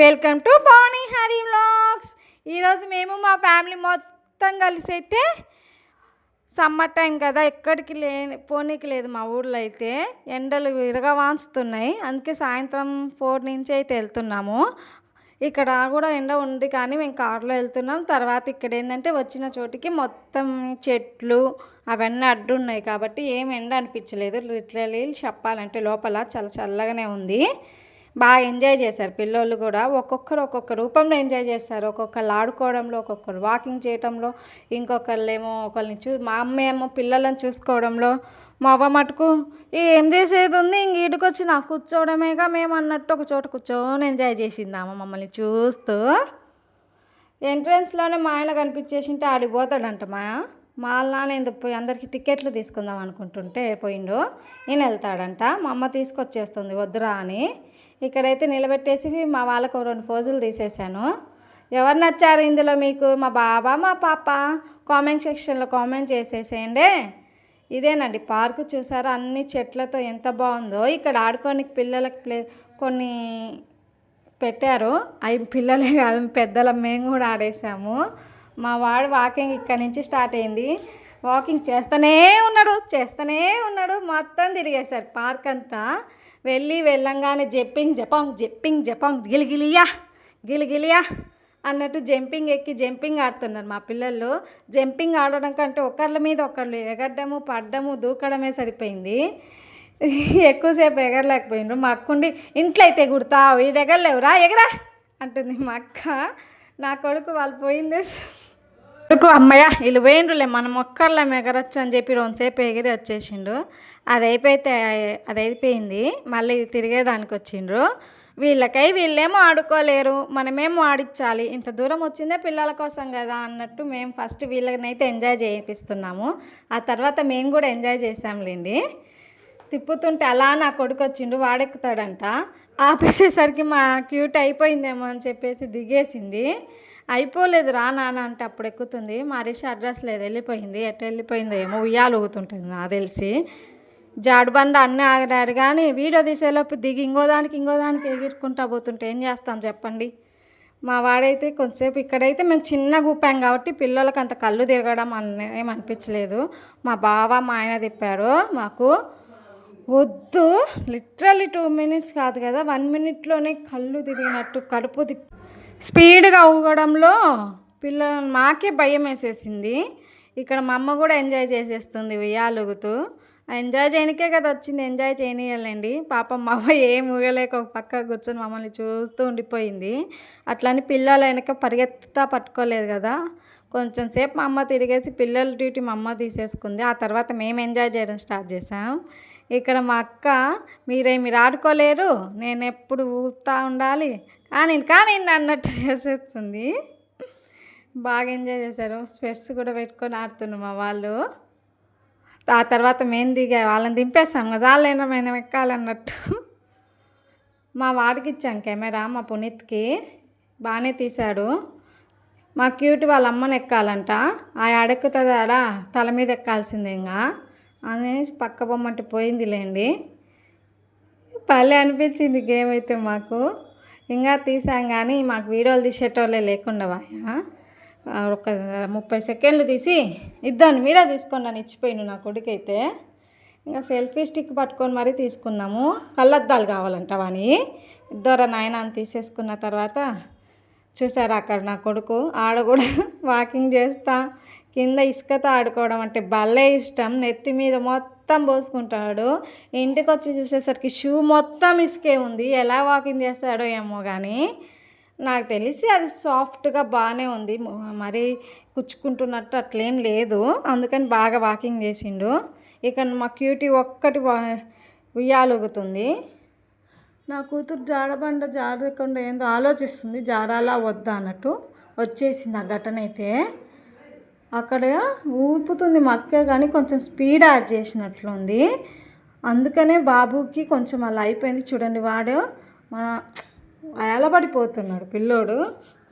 Welcome to Pavani Hari vlogs. ఈరోజు మేము మా ఫ్యామిలీ మొత్తం కలిసి అయితే సమ్మర్ టైం కదా, ఎక్కడికి పోనీకి లేదు. మా ఊళ్ళో అయితే ఎండలు విరగవాన్స్తున్నాయి. అందుకే సాయంత్రం 4 నుంచి అయితే వెళ్తున్నాము. ఇక్కడ కూడా ఎండ ఉంది కానీ మేము కారులో వెళ్తున్నాం. తర్వాత ఇక్కడ ఏంటంటే వచ్చిన చోటికి మొత్తం చెట్లు అవన్నీ అడ్డున్నాయి కాబట్టి ఏం ఎండ అనిపించలేదు. లిటరలీ చెప్పాలంటే లోపల చాలా చల్లగానే ఉంది. బాగా ఎంజాయ్ చేశారు పిల్లోళ్ళు కూడా. ఒక్కొక్కరు ఒక్కొక్క రూపంలో ఎంజాయ్ చేస్తారు. ఒక్కొక్కరు ఆడుకోవడంలో, ఒక్కొక్కరు వాకింగ్ చేయడంలో, ఇంకొకళ్ళు ఏమో ఒకళ్ళని మా అమ్మ ఏమో పిల్లలను చూసుకోవడంలో, మా అవ్వ మటుకు ఏం చేసేది ఉంది ఇంక ఈడుకొచ్చి నాకు కూర్చోవడమేగా మేము అన్నట్టు ఒక చోట కూర్చొని ఎంజాయ్ చేసింది అమ్మ మమ్మల్ని చూస్తూ. ఎంట్రన్స్లోనే మా ఆయన కనిపించేసింటే ఆడిపోతాడంట. మా నాన్న ఎందుకు పోయి అందరికీ టికెట్లు తీసుకుందాం అనుకుంటుంటే పోయిండు. ఈయన వెళ్తాడంట. మా అమ్మ తీసుకొచ్చేస్తుంది వద్దురా అని. ఇక్కడైతే నిలబెట్టేసి మా వాళ్ళకు 2 ఫోజులు తీసేసాను. ఎవరు నచ్చారు ఇందులో మీకు, మా బాబా మా పాప? కామెంట్ సెక్షన్లో కామెంట్ చేసేసేయండి. ఇదేనండి పార్కు, చూసారా అన్ని చెట్లతో ఎంత బాగుందో. ఇక్కడ ఆడుకోనికి పిల్లలకి కొన్ని పెట్టారు. అవి పిల్లలే కాదు పెద్దల మేము కూడా ఆడేసాము. మా వాడు వాకింగ్ ఇక్కడ నుంచి స్టార్ట్ అయింది. వాకింగ్ చేస్తూనే ఉన్నాడు. మొత్తం తిరిగేశారు పార్క్ అంతా. వెళ్ళంగానే జంపింగ్ గిలిగిలియా అన్నట్టు జంపింగ్ ఎక్కి జంపింగ్ ఆడుతున్నారు మా పిల్లలు. జంపింగ్ ఆడడం కంటే ఒకళ్ళ మీద ఒకళ్ళు ఎగరడము, పడ్డము, దూకడమే సరిపోయింది. ఎక్కువసేపు ఎగరలేకపోయిండ్రు. మా అక్కుండి ఇంట్లో అయితే ఎగురుతావు, ఈడు ఎగరలేవురా ఎగరా అంటుంది మా అక్క. నా కొడుకు వాళ్ళు పోయిందే కొడుకు అమ్మయ్య వీళ్ళు పోయిండ్రులే మనం ఒక్కర్లేం ఎగరొచ్చు అని చెప్పి 2 సేపు ఎగిరి వచ్చేసిండు. అది అయిపోయింది. మళ్ళీ తిరిగేదానికి వచ్చిండ్రు. వీళ్ళేమో ఆడుకోలేరు, మనమేమో ఆడించాలి. ఇంత దూరం వచ్చిందే పిల్లల కోసం కదా అన్నట్టు మేము ఫస్ట్ వీళ్ళనైతే ఎంజాయ్ చేయిస్తున్నాము. ఆ తర్వాత మేము కూడా ఎంజాయ్ చేసాంలేండి. తిప్పుతుంటే అలా నా కొడుకు వచ్చిండు, వాడెక్కుతాడంట. ఆపేసేసరికి మా క్యూట్ అయిపోయిందేమో అని చెప్పేసి దిగేసింది. అయిపోలేదు రా నాన్న అంటే అప్పుడు ఎక్కుతుంది. మా రిషి అడ్రస్ లేదు, వెళ్ళిపోయింది. ఎట్లా వెళ్ళిపోయిందో ఏమో, ఉయ్యాలు ఊగుతుంటుంది నాకు తెలిసి. జాడుబండ అన్నీ ఆగాడు కానీ వీడియో తీసేలోపు దిగి ఇంకో దానికి ఎగురుకుంటా పోతుంటే ఏం చేస్తాం చెప్పండి. మా వాడైతే కొంతసేపు ఇక్కడైతే మేము చిన్నగా ఊపాం కాబట్టి పిల్లలకి అంత కళ్ళు తిరగడం ఏమనిపించలేదు. మా బావ మా ఆయన తిప్పాడు మాకు. వద్దు లిటరల్లీ 2 మినిట్స్ కాదు కదా, 1 మినిట్లోనే కళ్ళు తిరిగినట్టు కడుపు స్పీడ్గా ఊగడంలో మాకే భయం వేసేసింది. ఇక్కడ మా అమ్మ కూడా ఎంజాయ్ చేసేస్తుంది ఉయ్యాలుగుతూ. ఎంజాయ్ చేయనికే కదా వచ్చింది, ఎంజాయ్ చేయనియాలండి. పాపం మా అమ్మ ఏం ఊగలేక ఒక పక్క కూర్చొని మమ్మల్ని చూస్తూ ఉండిపోయింది. అట్లని పిల్లలు వెనక పరిగెత్తుతా పట్టుకోలేదు కదా. కొంచెం సేపు మా అమ్మ తిరిగేసి పిల్లల డ్యూటీ మా అమ్మ తీసేసుకుంది. ఆ తర్వాత మేము ఎంజాయ్ చేయడం స్టార్ట్ చేసాం. ఇక్కడ మా అక్క మీరు ఆడుకోలేరు, నేను ఎప్పుడు ఊపుతూ ఉండాలి కానీ అన్నట్టు చేసేస్తుంది. బాగా ఎంజాయ్ చేశారు. స్పెట్స్ కూడా పెట్టుకొని ఆడుతున్నారు మా వాళ్ళు. ఆ తర్వాత మేము వాళ్ళని దింపేస్తాం కదా, వాళ్ళైనా మేము ఎక్కాలన్నట్టు. మా వాడికి ఇచ్చాం కెమెరా, మా పునీత్కి బాగానే తీశాడు. మా క్యూట్ వాళ్ళ అమ్మని ఎక్కాలంట. ఆ అడెక్కుతుంది తల మీద ఎక్కాల్సిందే ఇంకా అని పక్క బొమ్మంటే పోయిందిలేండి. భలే అనిపించింది గేమ్ అయితే మాకు. ఇంకా తీసాం కానీ మాకు వీడియోలు తీసేటోళ్ళే లేకుండా ఒక 30 సెకండ్లు తీసి ఇద్దాను మీరే తీసుకోండి అని ఇచ్చిపోయిండు నా కొడుకైతే. ఇంకా సెల్ఫీ స్టిక్ పట్టుకొని మరీ తీసుకున్నాము. కళ్ళద్దాలు కావాలంట వాని. ఇద్దరు నాయన అని తీసేసుకున్న తర్వాత చూసారా అక్కడ నా కొడుకు ఆడ కూడా వాకింగ్ చేస్తా కింద ఇసుకతో ఆడుకోవడం అంటే భలే ఇష్టం. నెత్తి మీద మొత్తం పోసుకుంటాడు. ఇంటికి వచ్చి చూసేసరికి షూ మొత్తం ఇసుకే ఉంది. ఎలా వాకింగ్ చేస్తాడో ఏమో కానీ నాకు తెలిసి అది సాఫ్ట్గా బాగానే ఉంది, మరీ కుచ్చుకుంటున్నట్టు అట్లేం లేదు. అందుకని బాగా వాకింగ్ చేసిండు. ఇక్కడ మా క్యూటీ ఒక్కటి ఉయ్యాలుగుతుంది. నా కూతురు జాడబండ జారకుండా ఏందో ఆలోచిస్తుంది, జారాలా వద్దా అన్నట్టు. వచ్చేసింది ఆ ఘటన అయితే. అక్కడ ఊపుతుంది మా అక్కే కానీ కొంచెం స్పీడ్ యాడ్ చేసినట్లుంది. అందుకనే బాబుకి కొంచెం అలా అయిపోయింది. చూడండి వాడు అలబడిపోతున్నాడు పిల్లోడు.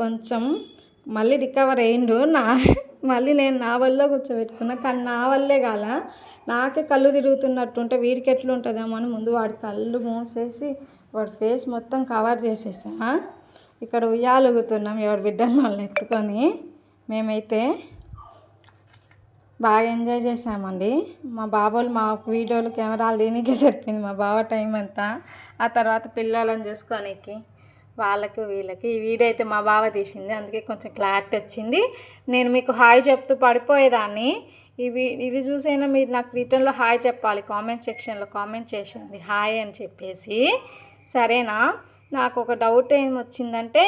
కొంచెం మళ్ళీ రికవర్ అయ్యిండు. మళ్ళీ నేను నా వల్ల కూర్చోబెట్టుకున్నా కానీ నా వల్లే కాల. నాకే కళ్ళు తిరుగుతున్నట్టుంటే వీడికి ఎట్లుంటుందేమో అని ముందు వాడి కళ్ళు మూసేసి వాడి ఫేస్ మొత్తం కవర్ చేసేసా. ఇక్కడ ఉయ్యాలుగుతున్నాం ఎవరి బిడ్డలను వాళ్ళు ఎత్తుకొని. మేమైతే బాగా ఎంజాయ్ చేసామండి. మా బాబోళ్ళు మా వీడియోలు కెమెరాలు దీనికే సరిపోయింది మా బావ టైం అంతా. ఆ తర్వాత పిల్లలను చూసుకోనికి వాళ్ళకి వీళ్ళకి. ఈ వీడియో అయితే మా బావ తీసింది, అందుకే కొంచెం క్లారిటీ వచ్చింది. నేను మీకు హాయ్ చెప్తూ పడిపోయేదాన్ని. ఇది చూసైనా మీరు నాకు రిటర్న్లో హాయ్ చెప్పాలి, కామెంట్ సెక్షన్లో కామెంట్ చేసింది హాయ్ అని చెప్పేసి, సరేనా? నాకు ఒక డౌట్ ఏం వచ్చిందంటే,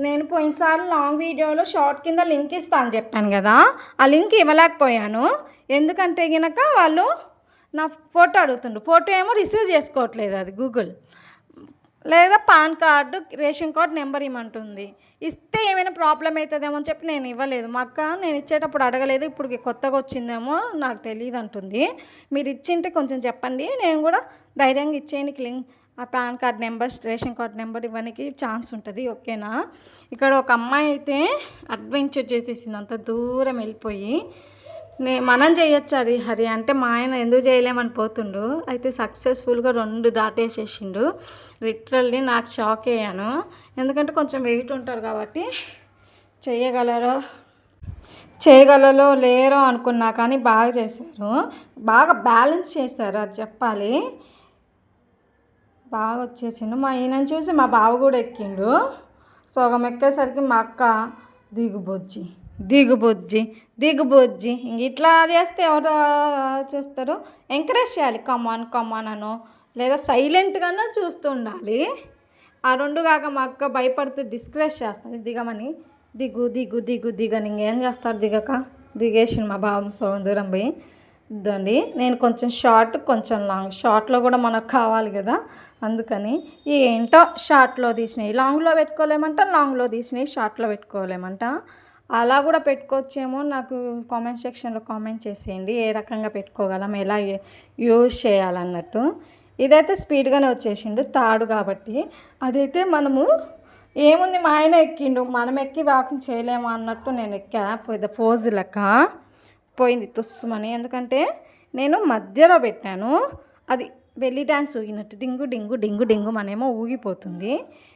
నేను పోయినసారి లాంగ్ వీడియోలో షార్ట్ కింద లింక్ ఇస్తాను చెప్పాను కదా, ఆ లింక్ ఇవ్వలేకపోయాను. ఎందుకంటే గినక వాళ్ళు నా ఫోటో అడుగుతుండ్రు. ఫోటో ఏమో రిసీవ్ చేసుకోవట్లేదు అది గూగుల్, లేదా PAN card ration card number ఇవ్వమంటుంది. ఇస్తే ఏమైనా ప్రాబ్లం అవుతుందేమో అని చెప్పి నేను ఇవ్వలేదు. మా అక్క నేను ఇచ్చేటప్పుడు అడగలేదు, ఇప్పుడు కొత్తగా వచ్చిందేమో నాకు తెలియదు అంటుంది. మీరు ఇచ్చింటే కొంచెం చెప్పండి, నేను కూడా ధైర్యంగా ఇచ్చేయడానికి లింక్ ఆ pan card number ration card number ఇవ్వడానికి ఛాన్స్ ఉంటుంది, ఓకేనా? ఇక్కడ ఒక అమ్మాయి అయితే అడ్వెంచర్ చేసేసింది, అంత దూరం వెళ్ళిపోయి. మనం చేయొచ్చు హరి అంటే మా ఆయన ఎందుకు చేయలేమని పోతుండు. అయితే సక్సెస్ఫుల్గా 2 దాటేసేసిండు. లిటరల్లీ నాకు షాక్ అయ్యాను, ఎందుకంటే కొంచెం వెయిట్ ఉంటారు కాబట్టి చేయగలలో లేరో అనుకున్నా, కానీ బాగా చేశారు, బాగా బ్యాలెన్స్ చేశారు, అది చెప్పాలి. బాగా వచ్చేసిండు. మా ఈయనని చూసి మా బావ కూడా ఎక్కిండు. సగం ఎక్కేసరికి మా అక్క దిగుబొజ్జి ఇంక ఇట్లా చేస్తే ఎవరు చూస్తారు? ఎంకరేజ్ చేయాలి, కమాన్ అనో, లేదా సైలెంట్గానే చూస్తూ ఉండాలి. ఆ 2 కాక మా అక్క భయపడుతూ డిస్కరేజ్ చేస్తుంది దిగమని. దిగని ఇంకేం చేస్తారు, దిగేసిండు మా బావ సగం దూరం పోయి. ఇద్దండి, నేను కొంచెం షార్ట్ కొంచెం లాంగ్, షార్ట్లో కూడా మనకు కావాలి కదా, అందుకని ఏంటో షార్ట్లో తీసినాయి లాంగ్లో పెట్టుకోలేమంట, లాంగ్లో తీసినాయి షార్ట్లో పెట్టుకోలేమంట. అలా కూడా పెట్టుకోవచ్చేమో, నాకు కామెంట్ సెక్షన్లో కామెంట్ చేసేయండి ఏ రకంగా పెట్టుకోగలం, ఎలా యూజ్ చేయాలన్నట్టు. ఇదైతే స్పీడ్గానే వచ్చేసిండు తాడు కాబట్టి. అదైతే మనము ఏముంది, మా ఆయన ఎక్కిండు, మనం ఎక్కి వాకింగ్ చేయలేము అన్నట్టు నేను ఎక్కా. ఫోజ్ లెక్క పోయింది తుస్సుమని, ఎందుకంటే నేను మధ్యలో పెట్టాను, అది బెల్లీ డ్యాన్స్ ఊగినట్టు డింగు మనేమో ఊగిపోతుంది.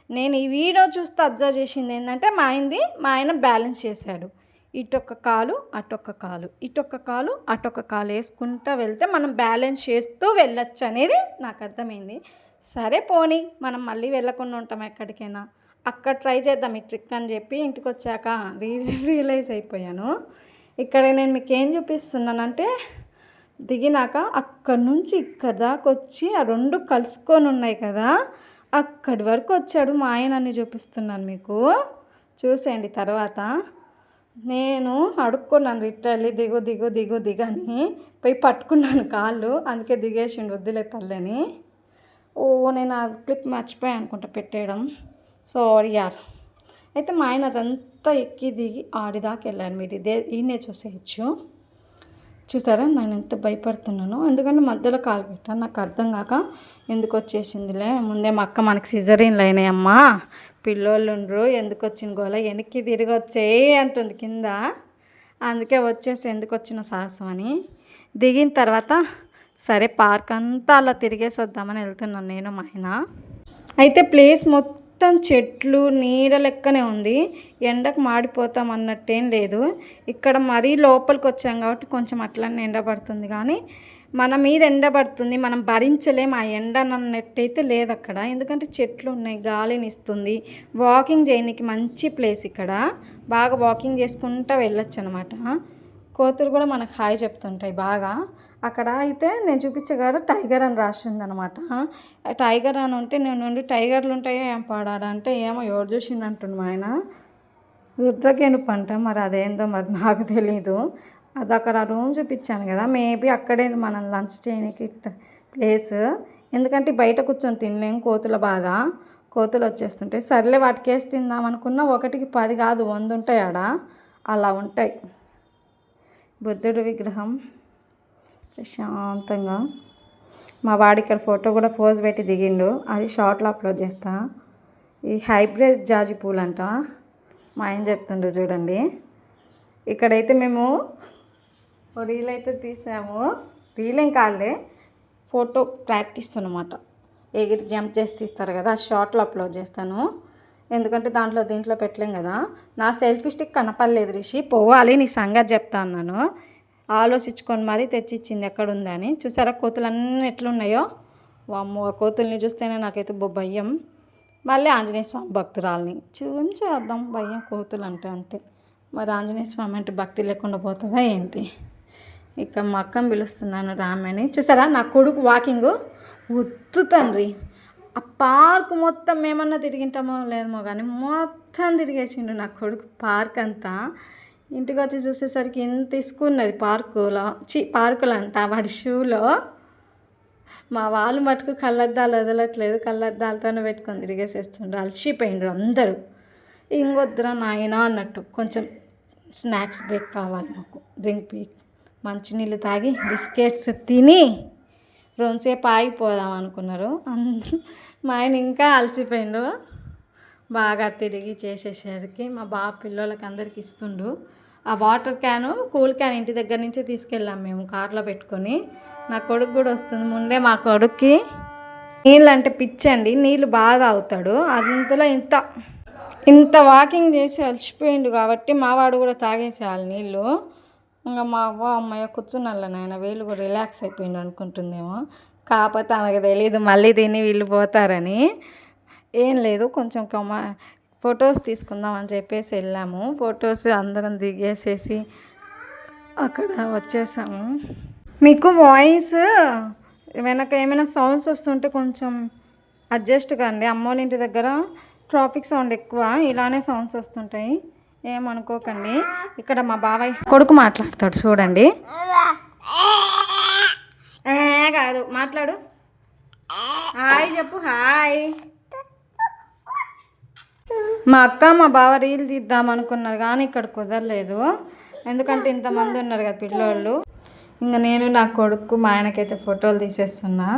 నేను ఈ వీడియో చూస్తే అబ్జర్వ్ చేసింది ఏంటంటే, మా ఆయన బ్యాలెన్స్ చేశాడు. ఇటొక్క కాలు అటొక్క కాలు, ఇటొక్క కాలు అటొక్క కాలు వేసుకుంటూ వెళ్తే మనం బ్యాలెన్స్ చేస్తూ వెళ్ళొచ్చు అనేది నాకు అర్థమైంది. సరే పోనీ, మనం మళ్ళీ వెళ్ళకుండా ఉంటాం ఎక్కడికైనా, అక్కడ ట్రై చేద్దాం ఈ ట్రిక్ అని చెప్పి ఇంటికి వచ్చాక రియలైజ్ అయిపోయాను. ఇక్కడ నేను మీకు ఏం చూపిస్తున్నానంటే, దిగినాక అక్కడి నుంచి ఇక్కడ దాకా వచ్చి ఆ 2 కలుసుకొని ఉన్నాయి కదా, అక్కడి వరకు వచ్చాడు మా ఆయనని చూపిస్తున్నాను మీకు, చూసేయండి. తర్వాత నేను అడుక్కున్నాను లిటరల్లీ దిగని పోయి పట్టుకున్నాను కాళ్ళు, అందుకే దిగేసిండు వద్దులే తల్లని. నేను ఆ క్లిప్ మర్చిపోయాను అనుకుంటా పెట్టేయడం, సారీ యార్. అయితే మా ఆయన అదంతా ఎక్కి దిగి ఆడిదాకా వెళ్ళాను, మీరు ఈయనే చూసేయచ్చు. చూసారా నేను ఎంత భయపడుతున్నాను, ఎందుకంటే మధ్యలో కాలు పెట్టాను, నాకు అర్థం కాక ఎందుకు వచ్చేసిందిలే. ముందే మా అక్క మనకి సిజరీన్లు అయినాయమ్మా, పిల్లోళ్ళు ఉండరు, ఎందుకు వచ్చిన గోల, వెనక్కి తిరిగి వచ్చేయి అంటుంది కింద, అందుకే వచ్చేసి ఎందుకు వచ్చిన సాహసం అని. దిగిన తర్వాత సరే పార్క్ అంతా అలా తిరిగేసి వద్దామని వెళ్తున్నాను నేను మా ఆయన. అయితే ప్లేస్ మొత్తం చెట్లు నీడ లెక్కనే ఉంది, ఎండకు మాడిపోతాం అన్నట్టేం లేదు. ఇక్కడ మరీ లోపలికి వచ్చాం కాబట్టి కొంచెం అట్లనే ఎండ పడుతుంది, కానీ మన మీద ఎండ పడుతుంది, మనం భరించలేం ఆ ఎండ అన్నట్టయితే లేదు అక్కడ, ఎందుకంటే చెట్లు ఉన్నాయి, గాలిని ఇస్తుంది, వాకింగ్ చేయడానికి మంచి ప్లేస్ ఇక్కడ, బాగా వాకింగ్ చేసుకుంటూ వెళ్ళొచ్చు అనమాట. కోతులు కూడా మనకు హాయ్ చెప్తుంటాయి బాగా. అక్కడ అయితే నేను చూపించగాడ టైగర్ అని రాసి ఉందనమాట. టైగర్ అని ఉంటే నేను టైగర్లు ఉంటాయో ఏం పాడాడంటే, ఏమో ఎవరు చూసిండు అంటుండు మా ఆయన. రుద్రకేనుపు అంట, మరి అదేందో మరి నాకు తెలీదు. అది అక్కడ రూమ్ చూపించాను కదా, మేబీ అక్కడే మనం లంచ్ చేయడానికి ప్లేస్, ఎందుకంటే బయట కూర్చొని తినలేం, కోతుల బాధ, కోతులు వచ్చేస్తుంటాయి. సర్లే వాటికి వేసి తిందాం అనుకున్నా, 1కి 10 కాదు 100 ఉంటాయి ఆడ, అలా ఉంటాయి. బుద్ధుడు విగ్రహం ప్రశాంతంగా, మా వాడి ఇక్కడ ఫోటో కూడా పోజ్ పెట్టి దిగిండు, అది షార్ట్లో అప్లోడ్ చేస్తా. ఈ హైబ్రిడ్ జాజి పూలు అంట, మా ఆయన చెప్తుండ్రు చూడండి. ఇక్కడైతే మేము రీల్ అయితే తీసాము, రీల్ ఏం కాదులే, ఫోటో ప్రాక్టీస్ అనమాట, ఎగిరి జంప్ చేసి తీస్తారు కదా, షార్ట్లో అప్లోడ్ చేస్తాను. ఎందుకంటే దీంట్లో పెట్టలేం కదా. నా సెల్ఫీ స్టిక్ కనపడలేదు రిషి, పోవాలి నీ సంగతి చెప్తా అన్నాను. ఆలోచించుకొని మరీ తెచ్చిచ్చింది ఎక్కడుందని. చూసారా కోతులన్నీ ఎట్లున్నాయో. వామ్మో, ఆ కోతుల్ని చూస్తేనే నాకైతే భయం. మళ్ళీ ఆంజనేయ స్వామి భక్తురాల్ని చూద్దాం, భయం కోతులు అంటే అంతే. మరి ఆంజనేయ స్వామి అంటే భక్తి లేకుండా పోతుందా ఏంటి. ఇక మా అక్కని పిలుస్తున్నాను రామని. చూసారా నా కొడుకు వాకింగ్ వద్దు తండ్రి. ఆ పార్క్ మొత్తం ఏమన్నా తిరిగింటామో లేదేమో కానీ మొత్తం తిరిగేసిండు నా కొడుకు పార్క్ అంతా. ఇంటికి వచ్చి చూసేసరికి ఇంత తీసుకున్నది పార్కులు అంట వాడి షూలో. మా వాళ్ళు మటుకు కళ్ళద్దాలు వదలట్లేదు, కళ్ళద్దాలతోనే పెట్టుకొని తిరిగేసేస్తుండ్రు. అలసిపోయిండ్రు అందరూ. ఇంకొద్దురా నాయన అన్నట్టు కొంచెం స్నాక్స్ బ్రేక్ కావాలి మాకు, డ్రింక్ బ్రేక్. మంచినీళ్ళు తాగి బిస్కెట్స్ తిని రెండుసేపు ఆగిపోదాం అనుకున్నారు. మా ఆయన ఇంకా అలసిపోయిండు. బాగా తిరిగి చేసేసరికి మా బాబు పిల్లలకి అందరికి ఇస్తుండు. ఆ వాటర్ క్యాను, కూల్ క్యాన్ ఇంటి దగ్గర నుంచే తీసుకెళ్ళాం మేము కార్లో పెట్టుకొని. నా కొడుకు కూడా వస్తుంది ముందే. మా కొడుక్కి నీళ్ళు అంటే పిచ్చండి, నీళ్ళు బాగా తాగుతాడు. అందులో ఇంత వాకింగ్ చేసి అలసిపోయిండు కాబట్టి మావాడు కూడా తాగేసేయాలి నీళ్ళు. ఇంకా మా అమ్మాయి కూర్చున్నాళ్ళ నాయన వీళ్ళు కూడా రిలాక్స్ అయిపోయిండు అనుకుంటుందేమో. కాకపోతే ఆమెకు తెలియదు మళ్ళీ తిని వీళ్ళు పోతారని. ఏం లేదు, కొంచెం ఫొటోస్ తీసుకుందాం అని చెప్పేసి వెళ్ళాము. ఫొటోస్ అందరం దిగేసేసి అక్కడ వచ్చేసాము. మీకు వాయిస్ వెనక ఏమైనా సౌండ్స్ వస్తుంటే కొంచెం అడ్జస్ట్ కండి. అమ్మోళ్ళ ఇంటి దగ్గర ట్రాఫిక్ సౌండ్ ఎక్కువ, ఇలానే సౌండ్స్ వస్తుంటాయి, ఏమనుకోకండి. ఇక్కడ మా బాబాయ్ కొడుకు మాట్లాడతాడు చూడండి. కాదు, మాట్లాడు. హాయ్ చెప్పు. హాయ్. మా అక్క మా బావ రీల్ తీద్దాం అనుకున్నారు కానీ ఇక్కడ కుదరలేదు. ఎందుకంటే ఇంతమంది ఉన్నారు కదా పిల్లోళ్ళు. ఇంకా నేను నా కొడుకు మా ఆయనకైతే ఫోటోలు తీసేస్తున్నా.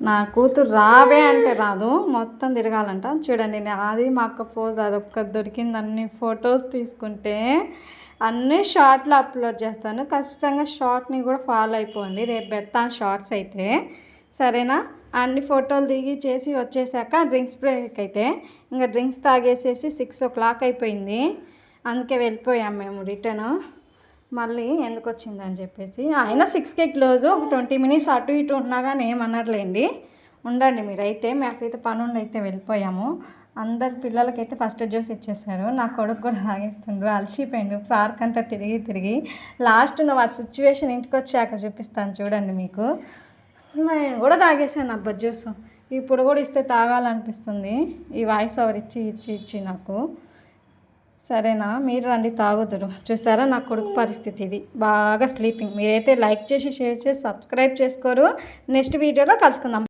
నా కూతురు రావే అంటే రాదు, మొత్తం తిరగాలంట. చూడండి అది మా అక్క పోజ్ అదొక్క దొరికింది. అన్ని ఫొటోస్ తీసుకుంటే అన్నీ షార్ట్లో అప్లోడ్ చేస్తాను. ఖచ్చితంగా షార్ట్ని కూడా ఫాలో అయిపోండి. రేపు పెడతాను షార్ట్స్ అయితే, సరేనా. అన్ని ఫోటోలు దిగి చేసి వచ్చేసాక డ్రింక్స్ బ్రేక్ అయితే ఇంకా డ్రింక్స్ తాగేసేసి 6 o'clock అయిపోయింది. అందుకే వెళ్ళిపోయాం మేము రిటర్న్. మళ్ళీ ఎందుకు వచ్చిందని చెప్పేసి అయినా 6కే క్లోజు. ఒక 20 minutes అటు ఇటు ఉన్నా కానీ ఏమన్నట్లేండి, ఉండండి మీరైతే. మాకైతే పనుండి అయితే వెళ్ళిపోయాము. అందరి పిల్లలకైతే ఫస్ట్ జ్యూస్ ఇచ్చేసారు. నా కొడుకు కూడా తాగేస్తుండ్రు, అలసిపోయిండు పార్క్ అంతా తిరిగి. లాస్ట్ వాడి సిచ్యువేషన్ ఇంటికి వచ్చాక చూపిస్తాను చూడండి మీకు. నేను కూడా తాగేసాను అబ్బా జ్యూస్. ఇప్పుడు కూడా ఇస్తే తాగాలనిపిస్తుంది, ఈ వాయిస్ ఓవర్ ఇచ్చి నాకు. సరేనా, మీరు రండి తాగుదురు. చూసారా నా కొడుకు పరిస్థితి ఇది, బాగా స్లీపింగ్. మీరైతే లైక్ చేసి షేర్ చేసి సబ్స్క్రైబ్ చేసుకోరు. నెక్స్ట్ వీడియోలో కలుసుకుందాం.